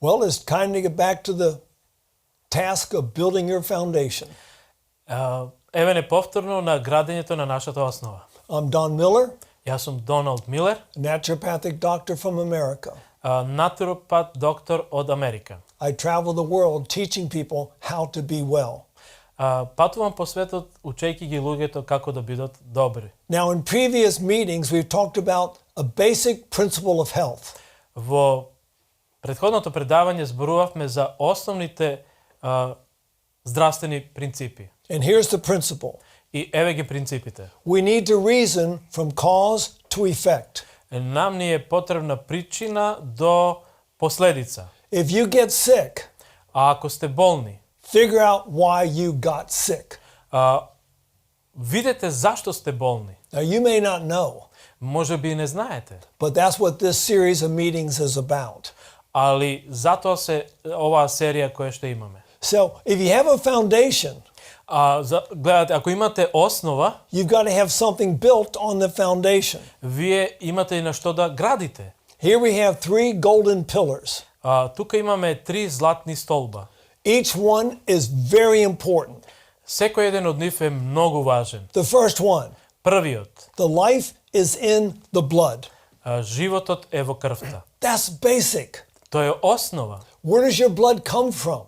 Well, it's time to get back to the task of building your foundation. Еве не повторно на градењето на нашата основа. I'm Don Miller, Јас сум Доналд Милер, a naturopathic doctor from America. натуропат доктор од Америка. I travel the world teaching people how to be well. Патувам по светот учејќи ги луѓето како да бидат добри. Now, in previous meetings, we've talked about a basic principle of health. Во претходното предавање зборувавме за основните здравствени принципи. And here's the principle. И еве ги принципите. We need to reason from cause to effect. Нам ни е потребна причина до последица. If you get sick, А ако сте болни, figure out why you got sick. видете зашто сте болни. Now, you may not know, Може би не знаете, but that's what this series of meetings is about. али затоа се оваа серија која што имаме. So, if you have a foundation, Гледате, ако имате основа, you've got to have something built on the foundation. вие имате и на што да градите. Here we have 3 golden pillars. Тука имаме 3 златни столба. Each one is very important. Секој еден од нив е многу важен. The first one, Првиот, the life is in the blood. животот е во крвта. That's basic. Тоа е основа. Where does your blood come from?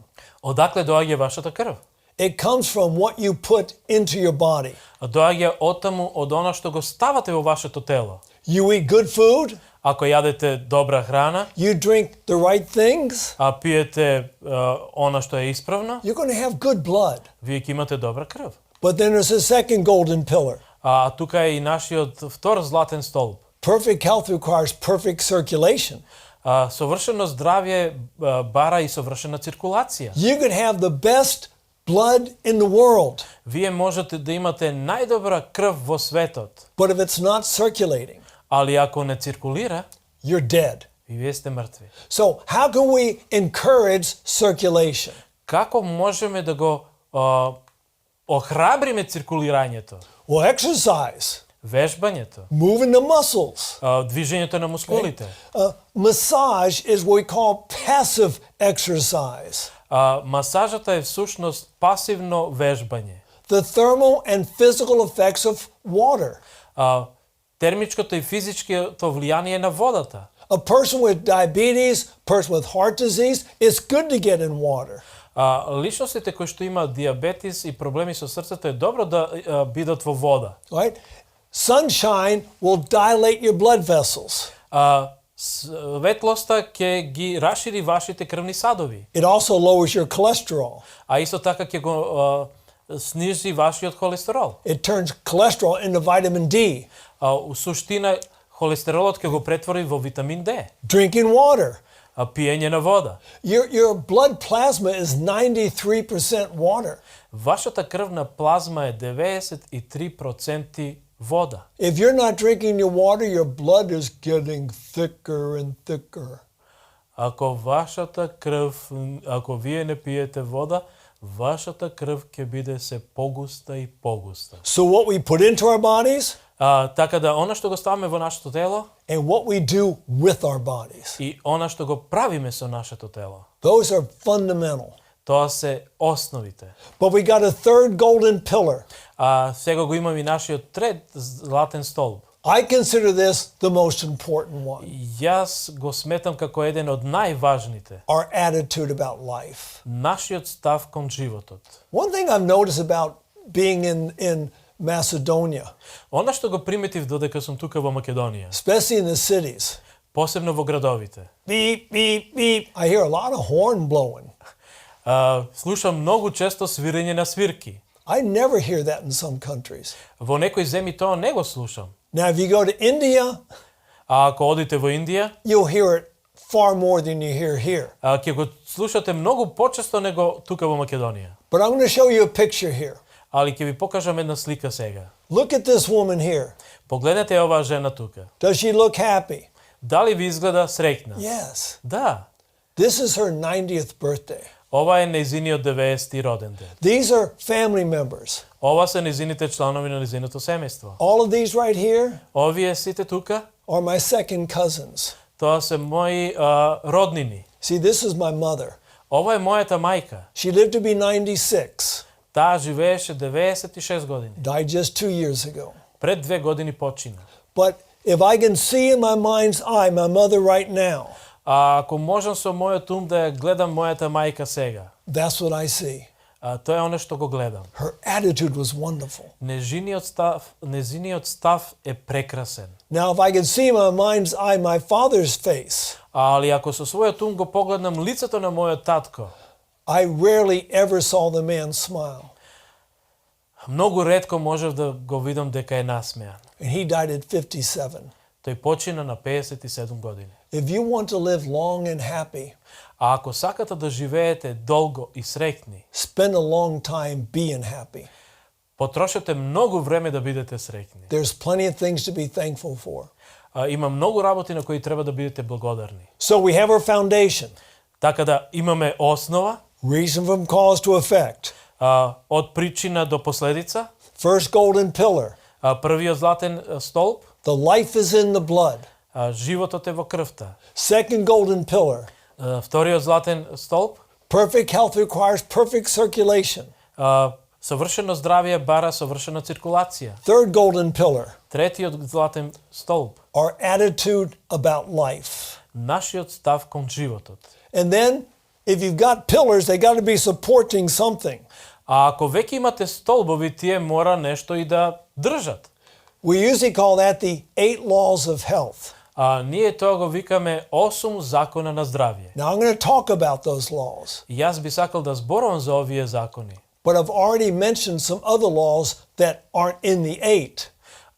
Одакле доаѓа вашата крв? It comes from what you put into your body. Доаѓа оттаму од она што го ставате во вашето тело. You eat good food, Ако јадете добра храна, you drink the right things, а пиете она што е исправно, you're going to have good blood. вие ќе имате добра крв. But then there's a second golden pillar. Тука е и нашиот втор златен столб. Perfect health requires perfect circulation. Совршено здравје бара и совршена циркулација. You could have the best blood in the world, Вие можете да имате најдобра крв во светот, but if it's not circulating, али ако не циркулира, you're dead. и вие сте мртви. So how can we encourage circulation? Како можеме да го охрабриме циркулирањето? Well, exercise, Вежбањето, moving the muscles. движењето на мускулите. Massage is what we call passive exercise. Масажата е всушност пасивно вежбање. The thermal and physical effects of water. Термичкото и физичкото влијание на водата. A person with diabetes, person with heart disease, it's good to get in water. Личностите кои што имаат диабетис и проблеми со срцето е добро да бидат во вода. Right? Sunshine will dilate your blood vessels. Светлоста ќе ги расшири вашите крвни садови. It also lowers your cholesterol. А исто така ќе го снижи вашиот холестерол. It turns cholesterol into vitamin D. У суштина холестеролот ќе го претвори во витамин D. Drinking water. Пиење на вода. Your blood plasma is 93% water. Вашата крвна плазма е 93% вода. If you're not drinking your water, your blood is getting thicker and thicker. Ако вашата крв, ако вие не пиете вода, вашата крв ќе биде се погуста и погуста. So what we put into our bodies Така да она што го ставаме во нашето тело and what we do with our bodies, и она што го правиме со нашето тело, those are fundamental. тоа се основите. But we got a third golden pillar. Сега го имаме и нашиот трет златен столб. I consider this the most important one. Јас го сметам како еден од најважните. Our attitude about life. Нашиот став кон животот. One thing I've noticed about being in Macedonia, Она што го приметив додека сум тука во Македонија, especially in the cities, посебно во градовите. beep, beep, beep. I hear a lot of horn blowing. Слушам многу често свирење на свирки. I never hear that in some countries. Во некои земји тоа не го слушам. Now, if you go to India, Ако одите во Индија, you'll hear it far more than you hear here. ќе го слушате многу почесто него тука во Македонија. But I'm going to show you a picture here. Али ќе ви покажам една слика сега. Look at this woman here. Погледнете оваа жена тука. Does she look happy? Дали ви изгледа среќна? Yes. Да. This is her 90th birthday. Ова е нејзиниот 90-ти роден ден. These are family members. Ова се нејзините чланови на нејзиното семејство. All of these right here Овие сите тука are my second cousins. Тоа се мои роднини. See, this is my mother. Ова е мојата мајка. She lived to be 96. Таа живееше 96 години. Died just 2 years ago. Пред 2 години почина. But if I can see in my mind's eye my mother right now, А ако можам со мојот ум да ја гледам мојата мајка сега, that's what I see. тоа е оно што го гледам. Her attitude was wonderful. Незиниот став е прекрасен. Now, if I can see in my mind's eye my father's face, Али ако со својот ум го погледнам лицето на мојот татко, I rarely ever saw the man smile. многу ретко можев да го видам дека е насмеан. And he died at 57. Тој почина на 57 години. If you want to live long and happy, А ако сакате да живеете долго и среќни, spend a long time being happy. потрошете многу време да бидете среќни. There's plenty of things to be thankful for. Има многу работи на кои треба да бидете благодарни. So we have our foundation. Така да имаме основа, Reason from cause to effect. од причина до последица, First golden pillar. првиот златен столб, The life is in the blood. животот е во крвта. Second golden pillar. Вториот златен столб, Perfect health requires perfect circulation. совршено здравје бара совршена циркулација. Third golden pillar. Третиот златен столб, Our attitude about life. нашиот став кон животот. And then, if you've got pillars, they got to be supporting something. А ако веќе имате столбови, тие мора нешто и да држат. We usually call that the 8 laws of health. Ние тоа го викаме 8 закона на здравје. Now, I'm going to talk about those laws, И јас би сакал да зборувам за овие закони. but I've already mentioned some other laws that aren't in the 8.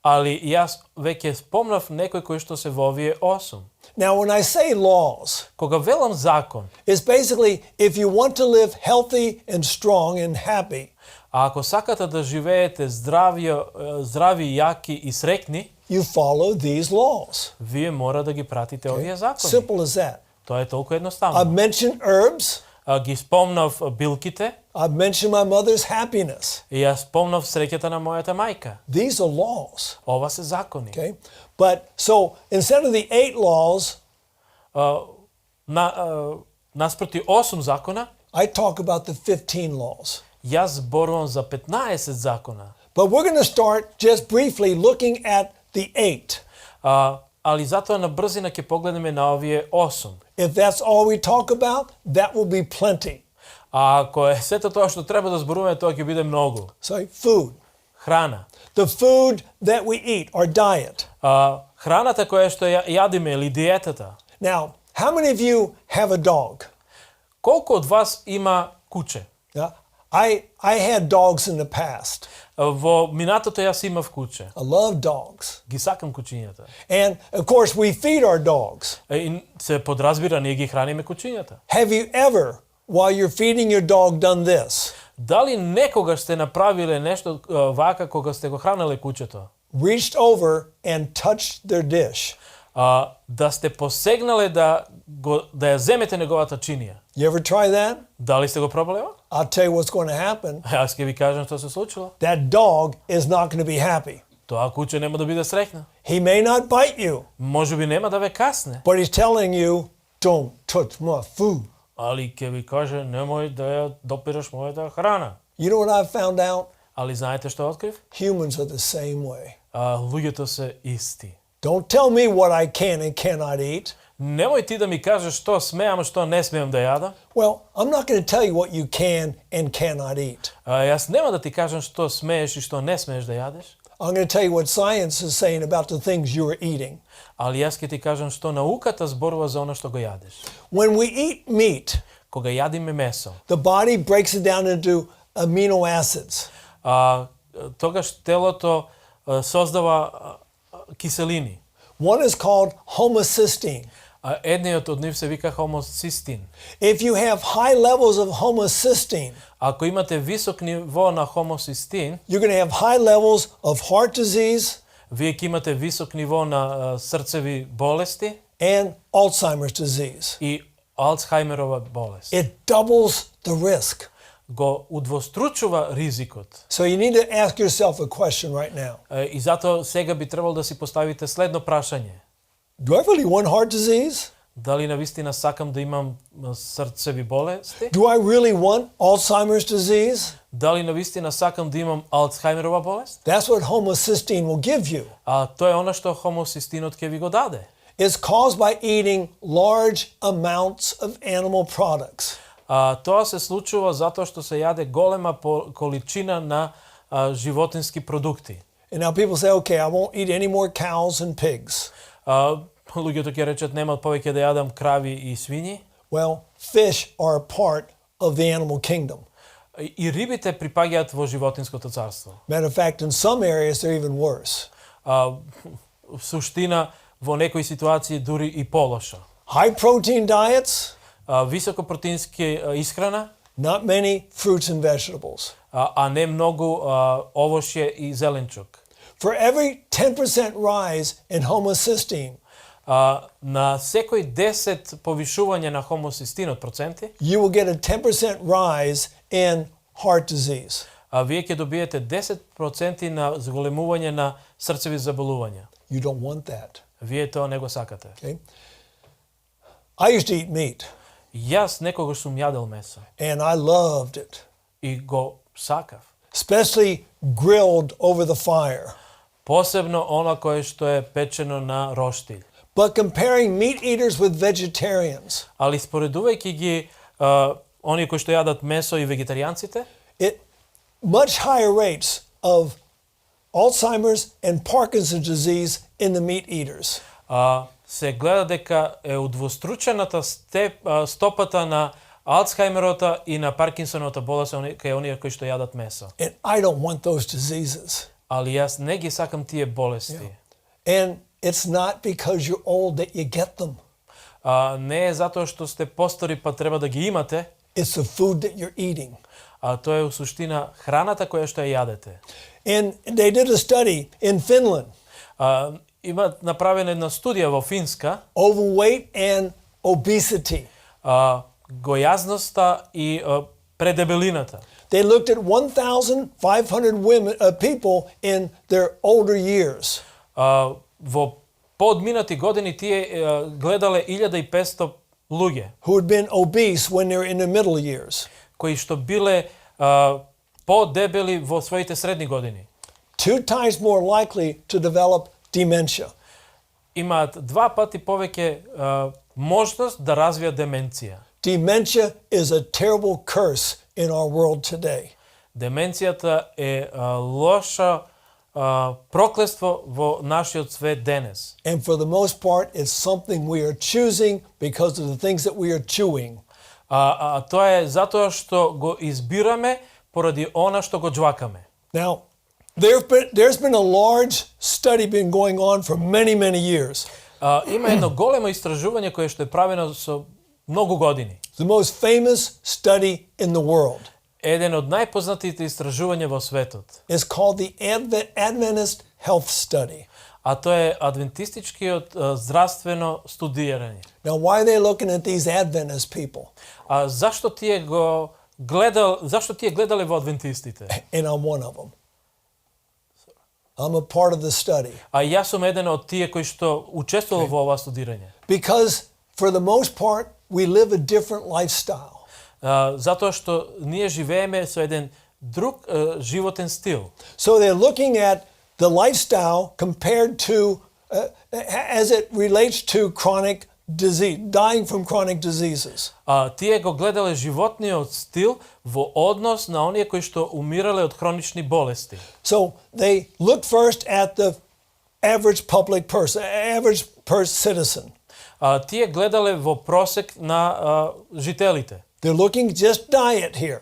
Али јас веќе спомнав некои кои што се во овие 8. Now, when I say laws, Кога велам закон, it's basically if you want to live healthy and strong and happy, а ако сакате да живеете здрави, јаки и среќни, you follow these laws. вие мора да ги пратите овие закони. Simple as that. Тоа е толку I've едноставно. mentioned herbs. Ги спомнав билките I've mentioned my mother's happiness. и јас спомнав среќата на мојата мајка. These are laws. Ова се закони. Okay? But so instead of the 8 laws, Наспроти 8 закона, I talk about the 15 laws. јас зборувам за 15 закона. But we're going to start just briefly looking at the 8. Али затоа на брзина ќе погледнеме на овие 8. If that's all we talk about, that will be plenty. А ако е сето тоа што треба да зборуваме, тоа ќе биде многу. So, food. Храна. The food that we eat, our diet. Храната која што јадиме или диетата. Now, how many of you have a dog? Колку од вас има куче? Yeah, I had dogs in the past. Во минатото јас имав куче. I love dogs. Ги сакам кучињата. And of course, we feed our dogs. И се подразбира, ние ги храниме кучињата. Have you ever, while you're feeding your dog, done this? Дали некогаш сте направиле нешто вака кога сте го хранеле кучето? Reached over and touched their dish. Да сте посегнале да ја земете неговата чинија. You ever try that? Дали сте го пробале? I'll tell you what's going to happen. Јас ќе ви кажам што се случило. That dog is not going to be happy. Тоа куче нема да биде среќно. He may not bite you, Можеби нема да ве касне, but he's telling you, don't touch my food. али ќе ви каже немој да ја допираш мојата храна. You know what I've found out? Али знаете што открив? Humans are the same way. Луѓето се исти. Don't tell me what I can and cannot eat. Немој ти да ми кажеш што смеам, што не смеам да јадам. Well, I'm not going to tell you what you can and cannot eat. Јас нема да ти кажам што смееш и што не смееш да јадеш. I'm going to tell you what science is saying about the things you are eating. Али јас ќе ти кажам што науката зборува за она што го јадеш. When we eat meat, Кога јадиме месо, the body breaks it down into amino acids. тогаш телото создава киселини. One is called homocysteine. Едниот од нив се вика хомоцистин. If you have high levels of homocysteine, Ако имате висок ниво на хомоцистин, you're going to have high levels of heart disease вие ќе имате висок ниво на срцеви болести and Alzheimer's disease. и Алцхаймерова болест. It doubles the risk. Го удвостручува ризикот. So you need to ask yourself a question right now. И затоа сега би требало да си поставите следно прашање. Do I really want heart disease? Дали навистина сакам да имам срцеви болести? Do I really want Alzheimer's disease? Дали навистина сакам да имам Алцхаймерова болест? That's what homocysteine will give you. А тоа е она што хомосистинот ќе ви го даде. It's caused by eating large amounts of animal products. Тоа се случува затоа што се јаде голема количина на животински продукти. And now people say, okay, I won't eat any more cows and pigs. Луѓето ќе речат нема повеќе да јадам крави и свињи. Well, fish are a part of the animal kingdom. И рибите припаѓаат во животинското царство. Matter of fact, in some areas they're even worse. В суштина, во некои ситуации дури и полоша. High protein diets, високопротеински исхрана, not many fruits and vegetables. А не многу овошје и зеленчук. For every 10% rise in homocysteine, на секој 10 повишување на хомосистинот проценти, you will get a 10% rise in heart disease. Вие ќе добиете 10% на зголемување на срцеви заболувања. You don't want that. Вие тоа не го сакате. Okay? I used to eat meat. Јас некогаш сум јадел месо. And I loved it. И го сакав. Especially grilled over the fire. Посебно она кое што е печено на роштилј. But comparing meat eaters with vegetarians, Али споредувајќи ги оние кои што јадат месо и вегетаријанците, it much higher rates of Alzheimer's and Parkinson's disease in the meat eaters. Се гледа дека е удвостручената стопата на Алцхаймерота и на Паркинсоновата болест кај оние кои што јадат месо. And I don't want those diseases. Али јас не ги сакам тие болести. And it's not because you're old that you get them. Не е затоа што сте постари па треба да ги имате. It's the food that you're eating. Тоа е у суштина храната која што ја јадете. And they did a study in Finland. Има направена една студија во Финска. Overweight and obesity. Гојазноста и предебелината. They looked at 1,500 people in their older years. Во подминати години тие гледале 1500 луѓе who had been obese when they were in their middle years. Кои што биле подебели во своите средни години. 2 times more likely to develop dementia. Имаат 2 пати повеќе можност да развијат деменција. Dementia is a terrible curse in our world today. Деменцијата е лоша проклетство во нашиот свет денес. And for the most part, it's something we are choosing because of the things that we are chewing. Тоа е затоа што го избираме поради она што го џвакаме. Now, there's been a large study been going on for many, many years. Има едно големо истражување кое што е правено со многу години. The most famous study in the world. Еден од најпознатите истражувања во светот. It's called the Adventist Health Study. Тоа е адвентистичкиот здравствено студирање. Now, why are they looking at these Adventist people? Зашто тие гледале во адвентистите? And I'm one of them. I'm a part of the study. Јас сум еден од тие кои што учествувал во ова студирање. Because for the most part we live a different lifestyle. Затоа што ние живееме со еден друг животен стил. So they're looking at the lifestyle compared to as it relates to chronic disease, dying from chronic diseases. Тие го гледале животниот стил во однос на оние кои што умирале од хронични болести. So they look first at the average public person, average citizen. Тие гледале во просек на жителите. They're looking just diet here.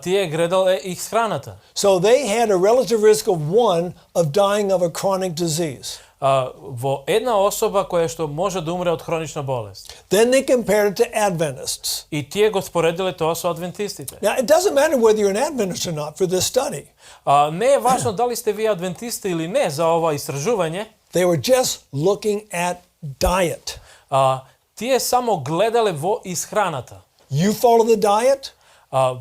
Тие гледале исхраната. So they had a relative risk of 1 of dying of a chronic disease. Во една особа која што може да умре од хронична болест. Then they compared it to Adventists. И тие го споределе тоа со адвентистите. Now, it doesn't matter whether you're an Adventist or not for this study. Не е важно дали сте вие адвентисти или не за ова истражување. They were just looking at diet. Тие само гледале во исхраната. You follow the diet,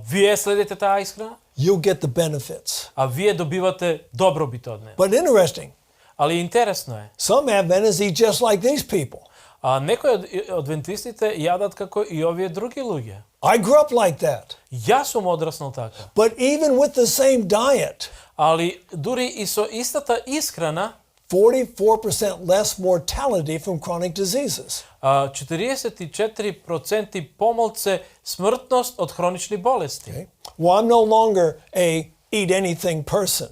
Вие следите таа исхрана, you'll get the benefits. вие добивате добробит од неа. But interesting, Али интересно е. some Adventists eat just like these people. А некои од адвентистите јадат како и овие други луѓе. I grew up like that. Јас сум одраснал така. But even with the same diet, Али дури и со истата исхрана, 44% less mortality from chronic diseases. 44% помалце смртност од хронични болести. Okay. Well, I'm no longer a eat anything person.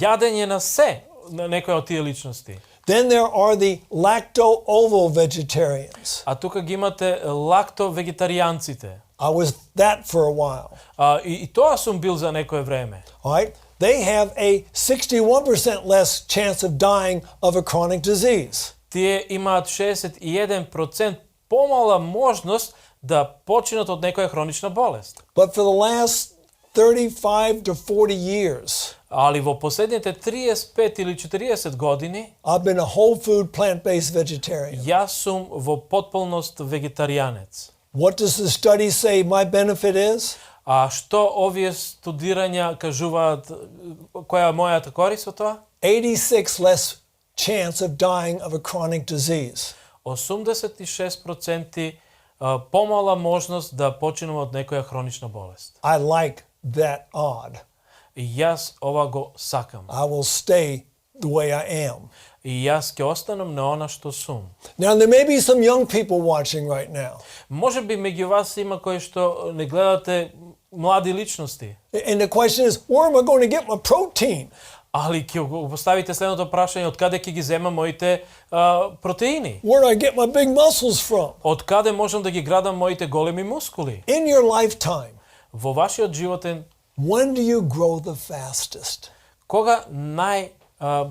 Јадење на се на некои од тие личности. Then there are the lacto-ovo vegetarians. А тука ги имате лакто-вегетаријанците. I was that for a while. И тоа сум бил за некое време. All right? They have a 61% less chance of dying of a chronic disease. Тие имаат 61% помала можност да починат од некоја хронична болест. But for the last 35 to 40 years, Али во последните 35 или 40 години, I've been a whole food plant-based vegetarian. јас сум во потполност вегетаријанец. What does the study say my benefit is? А што овие студирања кажуваат која е мојата корист од тоа? 86 less chance of dying of a chronic disease. 86% помала можност да починам од некоја хронична болест. I like that odd. И јас ова го сакам. I will stay the way I am. И јас ќе останам на она што сум. Now, there may be some young people watching right now. Може би меѓу вас има кои што не гледате млади личности. And the question is, where am I going to get my protein? Али ќе го поставите следното прашање, од каде ќе ги земам моите протеини? Where do I get my big muscles from? Од каде можам да ги градам моите големи мускули? In your lifetime, Во вашиот животен, when do you grow the fastest? кога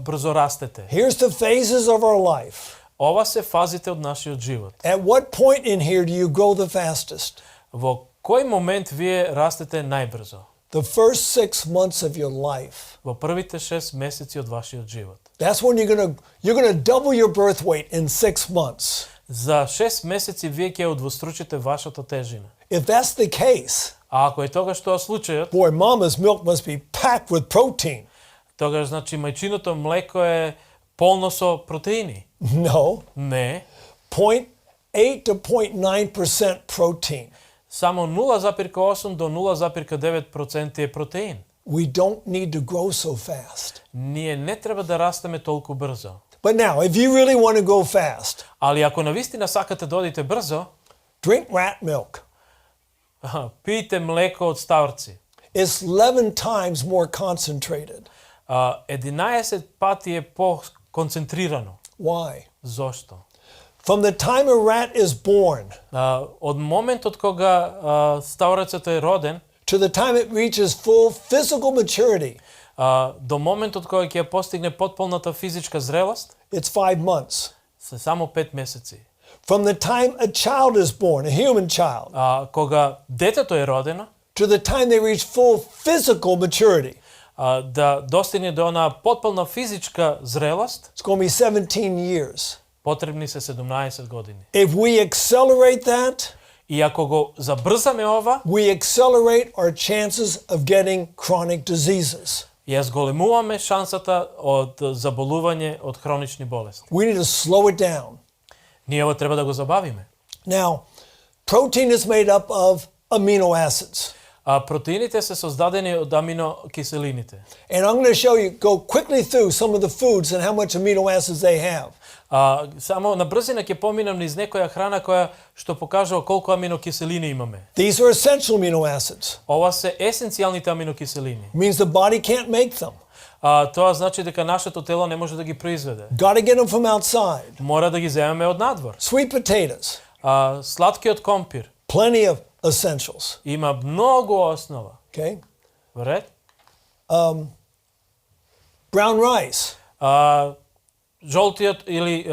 брзо растете? Here's the phases of our life. Ова се фазите од нашиот живот. At what point in here do you grow the fastest? Во кој момент вие растете најбрзо? The first 6 months of your life. Во првите 6 месеци од вашиот живот. That's when you're gonna double your birth weight in 6 months. За 6 месеци вие ќе удвостручите вашата тежина. If that's the case, А ако е тогаш тоа случајот, boy, mama's milk must be packed with protein. тогаш значи мајчиното млеко е полно со протеини. No, Не, 0.8 to 0.9% protein. само 0,8 до 0,9% е протеин. We don't need to grow so fast. Ние не треба да растеме толку брзо. But now, if you really want to go fast, Али ако навистина сакате да одите брзо, drink rat milk. пијте млеко од ставрци. It's 11 times more concentrated. 11 пати е по-концентрирано. Why? Зошто? From the time a rat is born Од моментот кога ставрецот е роден, to the time it reaches full physical maturity, до моментот кога ќе постигне потполната физичка зрелост, it's 5 months. се само 5 месеци. From the time a child is born, a human child, Кога детето е родено, to the time they reach full physical maturity, да достигне до она потполна физичка зрелост, it's going to be 17 years. потребни се 17 години. If we accelerate that, И ако го забрзаме ова, we accelerate our chances of getting chronic diseases. ја зголемуваме шансата од заболување од хронични болести. We need to slow it down. Ние ова треба да го забавиме. Now, protein is made up of amino acids. Протеините се создадени од аминокиселините. And I'm going to show you, go quickly through some of the foods and how much amino acids they have. Само на брзина ќе поминам низ некоја храна која што покажува колку аминокиселини имаме. These are essential amino acids. Ова се есенцијалните аминокиселини. It means the body can't make them. Тоа значи дека нашето тело не може да ги произведе. Got to get them from outside. Мора да ги земеме од надвор. Sweet potatoes. Сладкиот компир Plenty of essentials. има многу основа. Okay? Во ред? Brown rice. Жолтиот или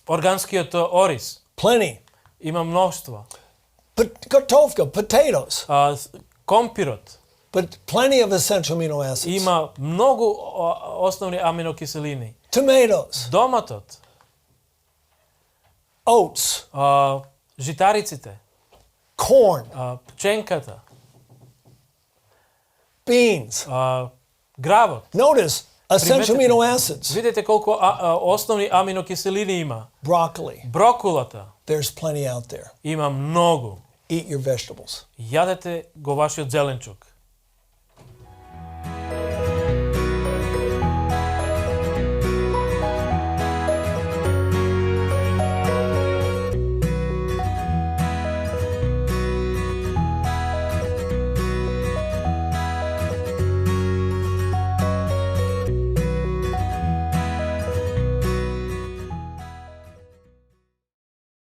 органскиот ориз Plenty. има мноштво. Kartofka, potatoes. Компирот But plenty of essential amino acids. има многу основни аминокиселини. Tomatoes. Доматот, Oats. житариците, Corn. пченката, Beans. гравот. Notice, Essential amino acids. Видете колку основни аминокиселини има. Broccoli. Брокулата. There's plenty out there. Има многу. Eat your vegetables. Јадете го вашиот зеленчук.